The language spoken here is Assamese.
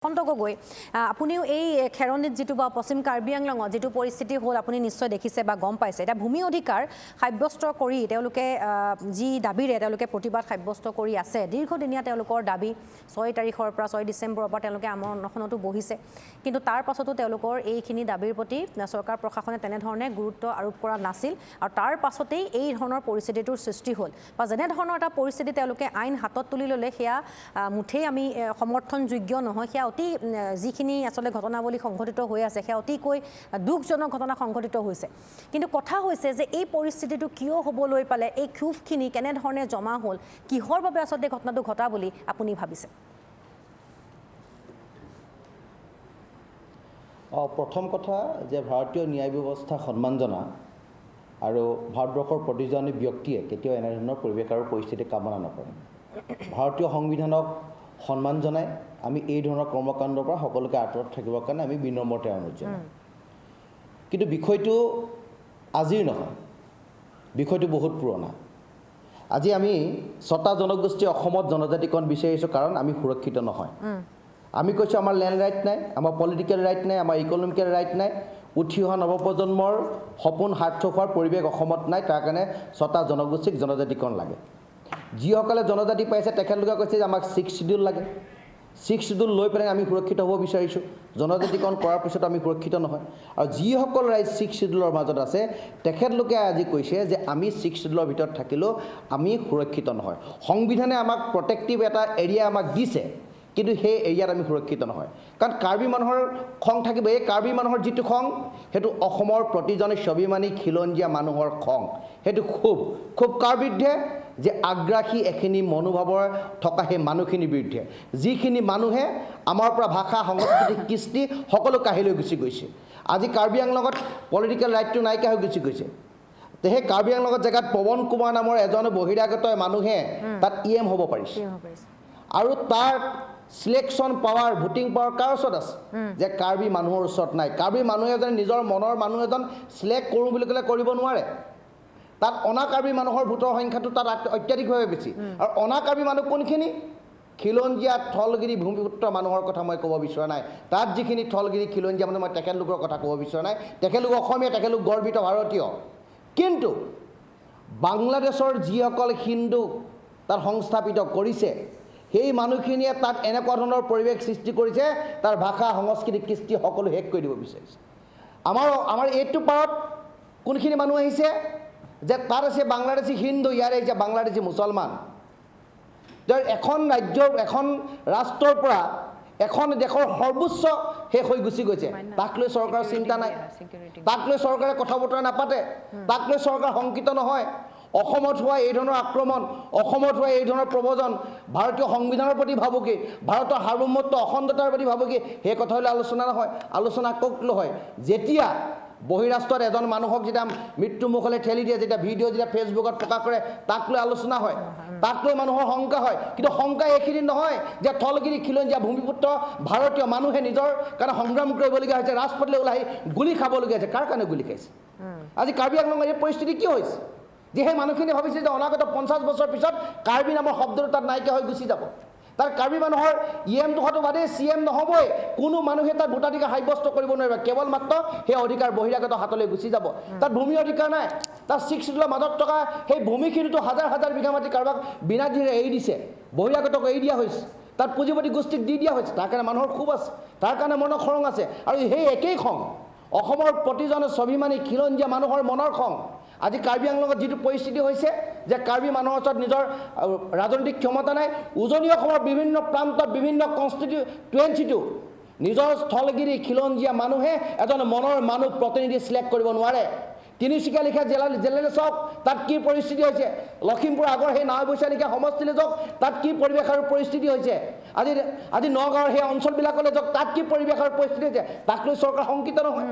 গগৈ আপুনিও এই খেৰণিত যেটো বা পশ্চিম কাৰ্বি আংলঙত যেটো পৰিস্থিতি হ'ল আপুনি নিশ্চয় দেখিছে বা গম পাইছে এটা ভূমি অধিকাৰ সাব্যস্ত কৰি তেওঁলোকে যি দাবীৰে তেওঁলোকে প্ৰতিবাদ সাব্যস্ত কৰি আছে দীৰ্ঘদিনীয়া তেওঁলোকৰ দাবী 6 তাৰিখৰ পৰা 6 ডিচেম্বৰৰ পৰা তেওঁলোকে আমৰণখনতো বহিছে কিন্তু তাৰ পাছতো তেওঁলোকৰ এইখিনি দাবীৰ প্ৰতি চৰকাৰ প্ৰশাসনে তেনে ধৰণে গুৰুত্ব আৰোপ কৰা নাছিল আৰু তাৰ পাছতেই এই ধৰণৰ পৰিস্থিতিটোৰ সৃষ্টি হ'ল বা যেনে ধৰণৰ এটা পৰিস্থিতি তেওঁলোকে আইন হাতত তুলি ল'লে সেয়া মুঠেই আমি সমৰ্থনযোগ্য নহয় সেয়া অতি যিখিনি আসলে ঘটনাৱলী সংঘটিত হৈ আছে সেয়া অতিকৈ দুখজনক ঘটনা সংঘটিত হৈছে কিন্তু কথা হৈছে যে এই পৰিস্থিতিটো কিয় হ'বলৈ পালে এই ক্ষোভখিনি কেনে ধৰণে জমা হ'ল কিহৰ বাবে আসলে ঘটনাটো ঘটা বুলি আপুনি ভাবিছে প্ৰথম কথা যে ভাৰতীয় ন্যায় ব্যৱস্থা সন্মান জনা আৰু ভাৰতবৰ্ষৰ প্ৰতিজনী ব্যক্তিয়ে কেতিয়াও এনে ধৰণৰ পৰিৱেশ আৰু পৰিস্থিতি কামনা নকৰে ভাৰতীয় সংবিধানক সন্মান জনাই আমি এই ধৰণৰ কৰ্মকাণ্ডৰ পৰা সকলোকে আঁতৰত থাকিবৰ কাৰণে আমি বিনম্ৰতাৰে অনুৰোধ জনাওঁ কিন্তু বিষয়টো আজিৰ নহয় বিষয়টো বহুত পুৰণা আজি আমি 6টা জনগোষ্ঠী অসমত জনজাতিকৰণ বিচাৰিছোঁ কাৰণ আমি সুৰক্ষিত নহয় আমি কৈছোঁ আমাৰ লেণ্ড ৰাইট নাই আমাৰ পলিটিকেল ৰাইট নাই আমাৰ ইকনমিকেল ৰাইট নাই উঠি অহা নৱপ্ৰজন্মৰ সপোন সাৰ্থক হোৱাৰ পৰিৱেশ অসমত নাই তাৰ কাৰণে 6টা জনগোষ্ঠীক জনজাতিকৰণ লাগে যিসকলে জনজাতি পাইছে তেখেতলোকে কৈছে যে আমাক 6 শিডিউল লাগে 6 শিডিউল লৈ পেলাই আমি সুৰক্ষিত হ'ব বিচাৰিছোঁ জনজাতিকৰণ কৰাৰ পিছত আমি সুৰক্ষিত নহয় আৰু যিসকল ৰাইজ 6 শিডিউলৰ মাজত আছে তেখেতলোকে আজি কৈছে যে আমি 6 শিডিউলৰ ভিতৰত থাকিলেও আমি সুৰক্ষিত নহয় সংবিধানে আমাক প্ৰটেক্টিভ এটা এৰিয়া আমাক দিছে কিন্তু সেই এৰিয়াত আমি সুৰক্ষিত নহয় কাৰণ কাৰ্বি মানুহৰ খং থাকিব এই কাৰ্বি মানুহৰ যিটো খং সেইটো অসমৰ প্ৰতিজনে স্বাভিমানী খিলঞ্জীয়া মানুহৰ খং সেইটো খুব কাৰ বিৰুদ্ধে যে আগ্ৰাসী এখিনি মনোভাৱৰ থকা সেই মানুহখিনিৰ বিৰুদ্ধে যিখিনি মানুহে আমাৰ পৰা ভাষা সংস্কৃতি কৃষ্টি সকলো কাঢ়ি লৈ গুচি গৈছে আজি কাৰ্বি আংলঙত পলিটিকেল ৰাইটটো নাইকিয়া হৈ গুচি গৈছে সেই কাৰ্বি আংলঙত জেগাত পৱন কুমাৰ নামৰ এজন বহিৰাগত মানুহে তাত ইএম হ'ব পাৰিছে আৰু তাৰ সিলেকশন পাৱাৰ ভোটিং পাৱাৰ কাৰ ওচৰত আছে যে কাৰ্বি মানুহৰ ওচৰত নাই কাৰ্বি মানুহে যেন নিজৰ মনৰ মানুহ এজন সিলেক্ট কৰোঁ বুলি ক'লে কৰিব নোৱাৰে তাত অনা কাৰ্বি মানুহৰ ভোটৰ সংখ্যাটো তাত অত্যাধিকভাৱে বেছি আৰু অনা কাৰ্বি মানুহ কোনখিনি খিলঞ্জীয়া থলগিৰি ভূমিপুত্ৰ মানুহৰ কথা মই ক'ব বিচৰা নাই তাত যিখিনি থলগিৰি খিলঞ্জীয়া মানুহ মই তেখেতলোকৰ কথা ক'ব বিচৰা নাই তেখেতলোক অসমীয়া তেখেতলোক গৰ্বিত ভাৰতীয় কিন্তু বাংলাদেশৰ যিসকল হিন্দু তাত সংস্থাপিত কৰিছে সেই মানুহখিনিয়ে তাত এনেকুৱা ধৰণৰ পৰিৱেশ সৃষ্টি কৰিছে তাৰ ভাষা সংস্কৃতি কৃষ্টি সকলো শেষ কৰি দিব বিচাৰিছে আমাৰ এইটো পাৰত কোনখিনি মানুহ আহিছে যে তাত আছে বাংলাদেশী হিন্দু ইয়াৰে আহিছে বাংলাদেশী মুছলমান এখন ৰাজ্যৰ এখন ৰাষ্ট্ৰৰ পৰা এখন দেশৰ সৰ্বোচ্চ শেষ হৈ গুচি গৈছে তাক লৈ চৰকাৰৰ চিন্তা নাই তাক লৈ চৰকাৰে কথা বতৰা নাপাতে তাক লৈ চৰকাৰ শংকিত নহয় অসমত হোৱা এই ধৰণৰ আক্ৰমণ অসমত হোৱা এই ধৰণৰ প্ৰবজন ভাৰতীয় সংবিধানৰ প্ৰতি ভাবুকি ভাৰতৰ সাৰ্বভৌমত্ব অখণ্ডতাৰ প্ৰতি ভাবুকি সেই কথালৈ আলোচনা নহয় আলোচনা ক'ত হয় যেতিয়া বহিৰাষ্ট্ৰত এজন মানুহক যেতিয়া মৃত্যুমুখলৈ ঠেলি দিয়ে যেতিয়া ভিডিঅ' যেতিয়া ফেচবুকত প্ৰকাশ কৰে তাক লৈ আলোচনা হয় তাক লৈ মানুহৰ শংকা হয় কিন্তু শংকা এইখিনি নহয় যে থলগিৰি খিলঞ্জীয়া ভূমিপুত্ৰ ভাৰতীয় মানুহে নিজৰ কাৰণে সংগ্ৰাম কৰিবলগীয়া হৈছে ৰাজপথলৈ ওলাই গুলি খাবলগীয়া হৈছে কাৰ কাৰণে গুলি খাইছে আজি কাৰ্বি আংলঙৰ এই পৰিস্থিতি কি হৈছে যে সেই মানুহখিনি ভাবিছে যে অনাগত 50 বছৰ পিছত কাৰ্বি নামৰ শব্দটো তাত নাইকিয়া হৈ গুচি যাব তাৰ কাৰ্বি মানুহৰ ইএমটো হয়তো বাদেই চিএম নহ'বই কোনো মানুহে তাত ভোটাধিকাৰ সাব্যস্ত কৰিব নোৱাৰিব কেৱল মাত্ৰ সেই অধিকাৰ বহিৰাগত হাতলৈ গুচি যাব তাত ভূমি অধিকাৰ নাই তাত 6 শিডিউলৰ মাজত থকা সেই ভূমিখিনিতো হাজাৰ বিঘা মাটি কাৰোবাক বিনা দিৰে এৰি দিছে বহিৰাগতক এৰি দিয়া হৈছে তাত পুঁজিপতি গোষ্ঠীক দি দিয়া হৈছে তাৰ কাৰণে মানুহৰ ক্ষোভ আছে তাৰ কাৰণে মনৰ খং আছে আৰু সেই একেই খং অসমৰ প্ৰতিজন স্বাভিমানী খিলঞ্জীয়া মানুহৰ মনৰ খং আজি কাৰ্বি আংলঙত যিটো পৰিস্থিতি হৈছে যে কাৰ্বি মানুহৰ ওচৰত নিজৰ ৰাজনৈতিক ক্ষমতা নাই উজনি অসমৰ বিভিন্ন প্ৰান্তত বিভিন্ন কনষ্টিটিউৱেঞ্চিটো নিজৰ স্থলগিৰি খিলঞ্জীয়া মানুহে এজন মনৰ মানুহ প্ৰতিনিধি চিলেক্ট কৰিব নোৱাৰে তিনিচুকীয়া লিখা জেলেলৈ চাওক তাত কি পৰিস্থিতি হৈছে লখিমপুৰ আগৰ সেই নাওবৈচা লিখা সমষ্টিলৈ যাওক তাত কি পৰিৱেশ আৰু পৰিস্থিতি হৈছে আজি নগাঁৱৰ সেই অঞ্চলবিলাকলৈ যাওক তাত কি পৰিৱেশ আৰু পৰিস্থিতি হৈছে তাক লৈ চৰকাৰ শংকিত নহয়